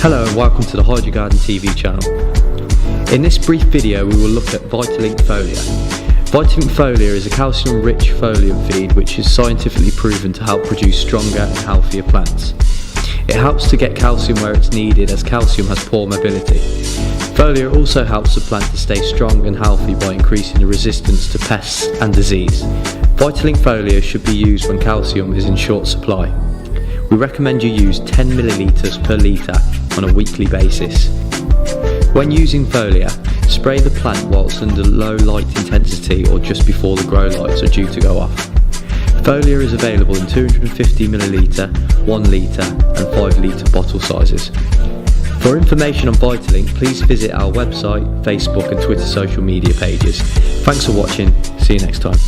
Hello and welcome to the Hide Your Garden TV channel. In this brief video we will look at VitaLink Foliar. VitaLink Foliar is a calcium-rich foliar feed which is scientifically proven to help produce stronger and healthier plants. It helps to get calcium where it's needed as calcium has poor mobility. Foliar also helps the plant to stay strong and healthy by increasing the resistance to pests and disease. VitaLink Foliar should be used when calcium is in short supply. We recommend you use 10 ml per litre on a weekly basis. When using foliar, spray the plant whilst under low light intensity or just before the grow lights are due to go off. Foliar is available in 250 ml, 1 litre and 5 litre bottle sizes. For information on VitaLink, please visit our website, Facebook and Twitter social media pages. Thanks for watching, see you next time.